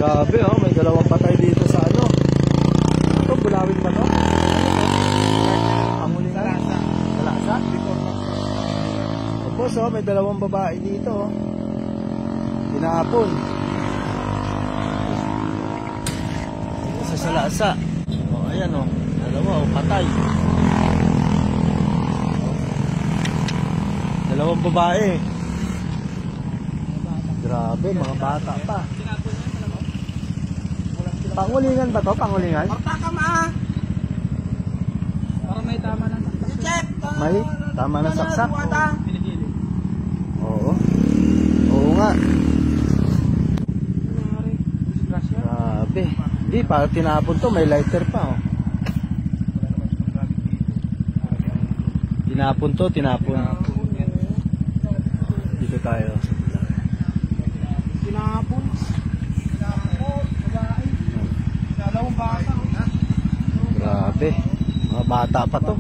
Grabe oh, may dalawang patay dito sa ano. Ito, bulawin ba to? Pangulingan? Salasa? Tapos oh, may dalawang babae dito oh. Tinapon. Sa salasa. Oh, ayan oh. Dalawa oh, patay. Dalawang babae. Grabe, mga bata pa. Pangulingan ba to? Pangulingan? Para may tama ng saksak. May tama ng saksak? Oo. Oo nga. Grabe. Hindi, para tinapon to, may lighter pa oh. Tinapon to, tinapon. Dito tayo. Tinapon. Dalawang bata. Grabe. Mga bata pa to.